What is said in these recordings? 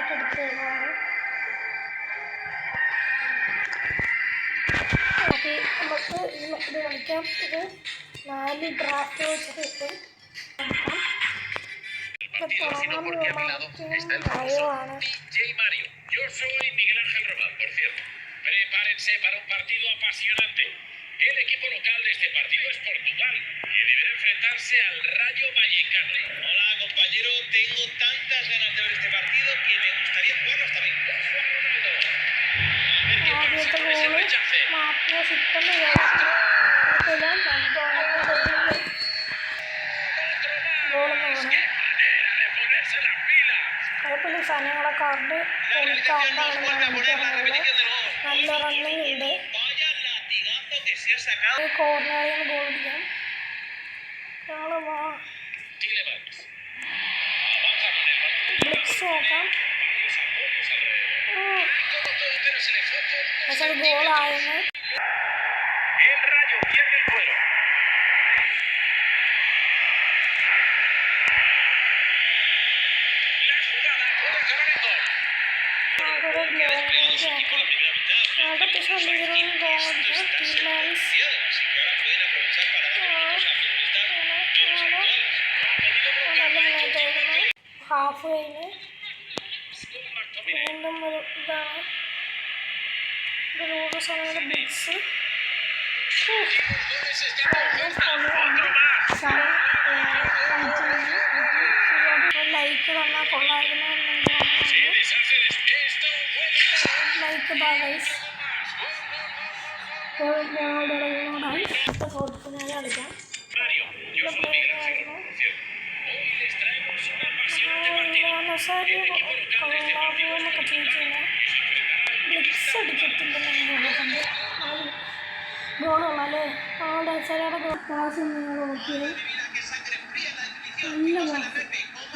ആയിട്ട് എടുത്തതാണ്. നമുക്ക് ഇത് കളിക്കാം. ഇത് 4 ഡ്രാഫ്റ്റ് വെച്ചിട്ട് കിട്ടും. Prepárense para un partido apasionante. El equipo local de este partido es Portugal y deberá enfrentarse al Rayo Vallecano. Hola, compañero. Tengo tantas ganas de ver este partido que me gustaría jugarlo hasta 20. Ronaldo. A ver qué pasa con ese rechace. കുഴപ്പമില്ല, സാധനങ്ങളൊക്കെ ഉണ്ട്. നല്ല running ഉണ്ട്. കോർണറിൽ goal അടിക്കാം. Bligh's നോക്കാം. പക്ഷെ ഗോളായിരുന്നു. Half കഴിഞ്ഞ് വീണ്ടും ഒരു ഇതാണ്. ഇതിലൂടെ സമയം ബിഗ്സ് ലൈക്ക് തന്നാൽ കൊള്ളായിരുന്നു. Like guys. ഞങ്ങളോടായി ഫോർട്ടിനായി കളിക്കാം. എന്നൊക്കെ ചോദിച്ചാൽ ബ്ലിക്സ് അടിക്കത്തില്ലെന്ന് ഗോളുള്ളല്ലേ. അവളുടെ ചിലയുടെ ക്ലാസ് നിങ്ങൾ നോക്കിയത് നല്ല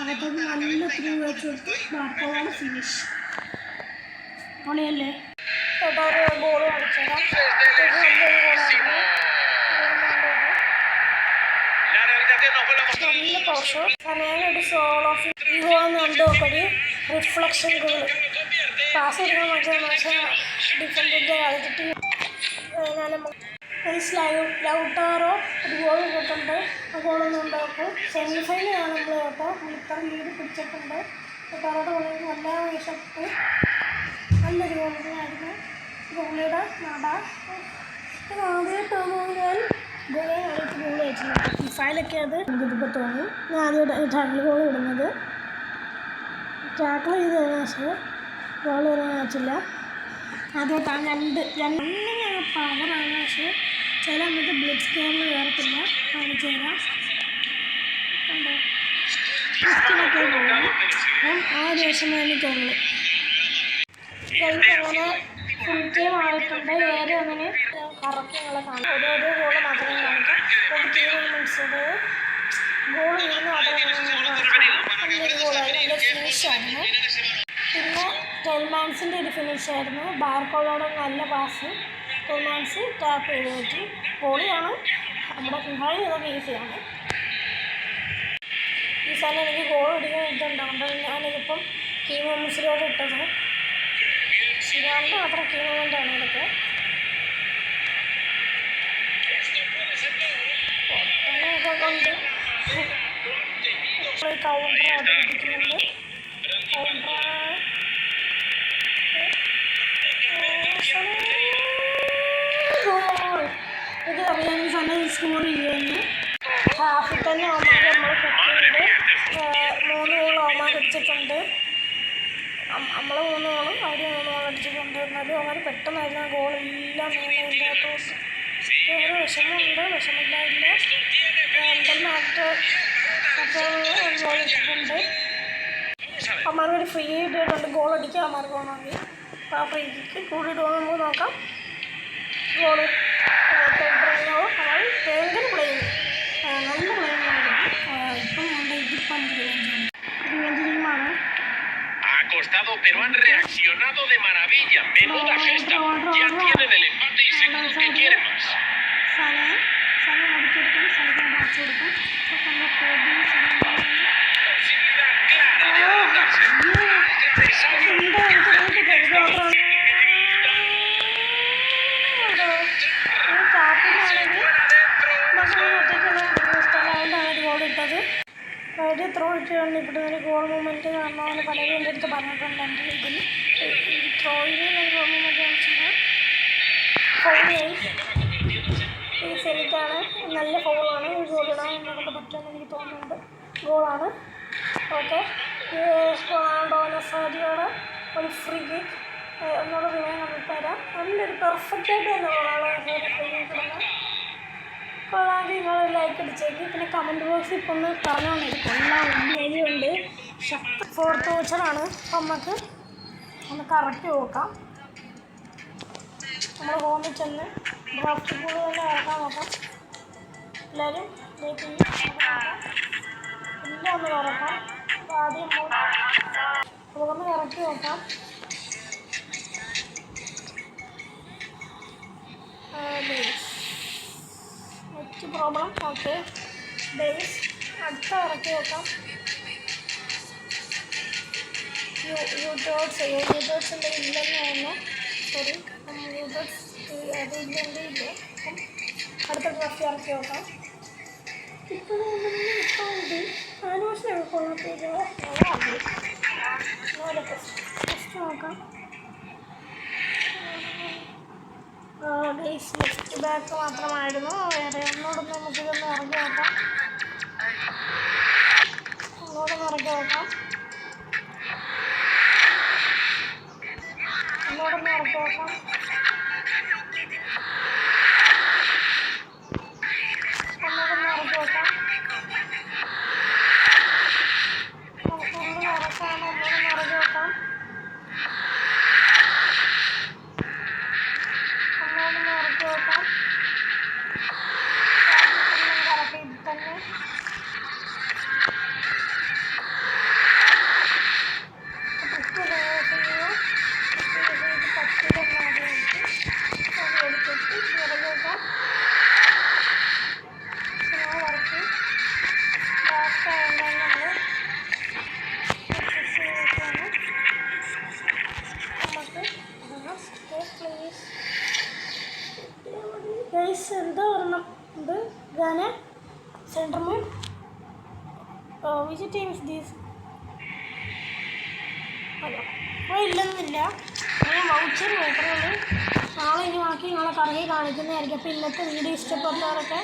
അകത്തോട്ട് നല്ല ത്രീ വെച്ച് കൊടുത്ത് ബാർക്കോളാണ് ഫിനിഷ്. പൊളിയല്ലേ. ചേട്ടാ ഒരു ഗോൾ കളിച്ചേരാം. നല്ല പോഷോ ഞാനൊരു സോളോ ഈ ഗോളെന്ന് കണ്ടുനോക്കടി. റിഫ്ലക്ഷൻ ഗോൾ പാസ് എടുക്കാൻ പക്ഷേ ഡിഫൻഡിൻ്റെ കളിച്ചിട്ട് ലൗട്ടാറോ ഒരു ഗോൾ ഇട്ടിട്ടുണ്ട്. ആ ഗോളൊന്നും ഉണ്ടാക്കും. സെമിഫൈനലാണ് നമ്മൾ കേട്ടോ. ഇത്ര ലീഡ് പിടിച്ചിട്ടുണ്ട്. ലൗട്ടാറോടെ ഗോളിൽ നല്ല ഇഷ്ടപ്പെട്ട് നല്ലൊരു ഗോളിനായിരുന്നു. ഗോളിയുടെ നട ഇത് ആദ്യമായിട്ടാണ് ഞാൻ ഗോളിയായിട്ട് ഗോൾ വെച്ചിട്ടുണ്ട്. ഫിഫയിലൊക്കെ അത് ഇതിപ്പോൾ തോന്നി. ഞാൻ ആദ്യമായിട്ട് ടാക്കിൾ ഗോൾ ഇടുന്നത്. ടാക്കിൾ ചെയ്ത് പക്ഷേ ഗോൾ വരാൻ വെച്ചില്ല. ആദ്യമായിട്ടാണ് രണ്ട് പവറാണ്. പക്ഷേ ചില നമുക്ക് ബ്ലിഡ് സ്കെയറിൽ കയറത്തില്ല. കാണിച്ചു തരാം. കണ്ടോ ബ്ലിഡ്സിനൊക്കെ പോകും. അപ്പം ആ ഒരു വിഷമം എനിക്കുള്ളൂ. അങ്ങനെ ഫുൾ ടീം ആയിട്ടുണ്ട്. വേറെ അങ്ങനെ കറക്റ്റ് നിങ്ങളെ കാണാം. ഓരോരോ ഗോള് മാത്രമേ കാണിക്കാം. ഒരു ടീം മത്സരം ഗോൾ വീഴുന്ന നല്ലൊരു ഗോളായിരുന്നു. എൻ്റെ ഫിനിഷായിരുന്നു. പിന്നെ ടെൽമാൻസിൻ്റെ ഒരു ഫിനിഷായിരുന്നു. ബാർക്കോളോടെ നല്ല പാസ്. ടെൽമാൻസ് ടാപ്പ് ചെയ്ത് പറ്റി. ഗോളിയാണ്. നമ്മുടെ ഫിഫായി ഇതൊക്കെ ഈസിയാണ്. ഈ സാധനം എനിക്ക് ഗോൾ അടിക്കാൻ ഇതുണ്ടാകും. ഞാനിതിപ്പം കീ മൊമെൻസിലോട്ട് ഇട്ടത്. ശിവാൻ്റെ മാത്രം കീ മൊമെൻ്റാണ് ഇതൊക്കെ. അങ്ങനെയൊക്കെ കൊണ്ട് കൗണ്ടർ അവതരിപ്പിക്കുന്നുണ്ട്. ഇത് അറിയാൻ സമയം സ്കോർ ചെയ്യുമെന്ന്. ഹാഫിൽ തന്നെ അവന്മാർ നമ്മൾ കുക്ക് ചെയ്ത് 3 ഗോൾ അവന്മാർ അടിച്ചിട്ടുണ്ട്. നമ്മൾ 3 ഗോളും അവർ 3 ഗോൾ അടിച്ചിട്ടുണ്ട്. എന്നാലും അവർ പെട്ടെന്നായിരുന്നു ആ ഗോളെല്ലാം ഇതിൻ്റെ അകത്തോട്ട്. വേറെ വിഷമമുണ്ട്. വിഷമില്ലായില്ല. എന്തെന്നായിട്ട് ഒരു ഗോൾ ഇട്ടിട്ടുണ്ട്. അവന്മാർ ഒരു ഫ്രീ ഇട്ടിട്ടുണ്ട്. ഗോൾ അടിക്കാൻ അവന്മാർ പോകണമെങ്കിൽ അപ്പോൾ ആ ഫ്രീ കിക്ക് കൂടിയിടുമോ നമുക്ക് നോക്കാം. ഗോള് നമ്മൾ ഭയങ്കര പ്ലെയിങ് നല്ല പ്ലെയിങ്ങാണ്. ഇപ്പം നമ്മുടെ ഇതിപ്പം റിവെഞ്ച് ടീമാണ്. Pero han reaccionado de maravilla. Menuda gesta. Ya tienen el empate y seguro que quieren más. Posibilidad clara de adelantarse. ഒരു ത്രോ ഇട്ടുകൊണ്ട് ഇവിടെ ഒരു ഗോൾ മൂവ്മെൻറ്റ് കാണണമെന്ന് പലരും എൻ്റെ അടുത്ത് പറഞ്ഞിട്ടുണ്ട്. എൻ്റെ ഇതിൽ ഈ ത്രോയിൽ ഒരു ഗോൾ മൂവ്മെൻറ്റ് കാണിച്ചത് ഫൗളായി. ഈ സെനിക്കാണ്, നല്ല ഫൗളാണ്. ഒരു ഗോളിടാൻ എന്നെ കൊണ്ട് പറ്റുമെന്ന് എനിക്ക് തോന്നുന്നുണ്ട്. ഗോളാണ്. ഓക്കെ, റൊണാൾഡോ സാദിയോടെ ഒരു ഫ്രീ കിക്ക് ഒന്നുകൂടെ റിവൈൻ കണ്ടിട്ട് തരാം. നല്ലൊരു പെർഫെക്റ്റായിട്ട് തന്നെ റൊണാൾഡോ ഫ്രീ കിക്ക് ഇടുന്നത്. കൊള്ളാമെങ്കിൽ നിങ്ങൾ ലൈക്ക് അടിച്ചേക്ക്. പിന്നെ കമൻറ്റ് ബോക്സിൽ ഇപ്പോൾ ഒന്ന് പറഞ്ഞുകൊണ്ടിരിക്കും. എല്ലാം ഉണ്ട്. ഫോർത്ത് വോച്ചറാണ്. അപ്പം നമുക്ക് ഒന്ന് കറക്റ്റ് നോക്കാം. നമ്മൾ ഹോമിൽ ചെന്ന് ഡ്രാഫ്റ്റ് പൂൾ തന്നെ ഇറക്കാൻ നോക്കാം. എല്ലാവരും ലൈക്ക് നോക്കാം. എല്ലാം ഒന്ന് കറക്കാം. അപ്പോൾ ആദ്യം നമുക്കൊന്ന് കറക്റ്റ് നോക്കാം. Net problem. ഓക്കെ, ബേസ് അടുത്ത ഇറക്കി നോക്കാം. യൂട്യൂബ്സ് എന്തെങ്കിലും ഇല്ലെന്ന് തോന്നുന്നു. സോറി, യൂട്യൂബ്സ് അത് ഇല്ലെങ്കിൽ ഇല്ല. അപ്പം അടുത്ത ഡ്രസ് ഇറക്കി നോക്കാം. ഇപ്പോഴും ഉണ്ട് ആനിവേഴ്സറി കൊള്ളത്തില്ല. ഫസ്റ്റ് നോക്കാം. ബേസ് ലെഫ്റ്റ് ബാക്ക് മാത്രമായിരുന്നു. വേറെ ഒന്നുകൂടെ നമുക്കിതൊന്ന് ഇറങ്ങി നോക്കാം. ഒന്നുകൂടെ ഇറങ്ങി നോക്കാം. ഒന്നുകൂടെ ഇറക്കി നോക്കാം. ഒന്നുകൂടെ ഇറക്കി നോക്കാം. നമുക്കൊന്ന് ഇറക്കാണ്. ഒന്നുകൂടെ ഇറക്കി നോക്കാം. ഒന്നുകൂടെ ഇറക്കി നോക്കാം. കറക്റ്റ് ഇത് തന്നെ. എന്താ പറയണം ഇത് ഗാന central moon which team is these? അല്ലോ അപ്പോൾ ഇല്ലെന്നില്ല. ഞാൻ വൗച്ചർ നോക്കണുള്ളൂ. നാളെ ഇനി ബാക്കി നാളെ കറങ്ങി കാണിക്കുന്നതായിരിക്കും. അപ്പോൾ ഇന്നത്തെ വീഡിയോ ഇഷ്ടപ്പെട്ടവരൊക്കെ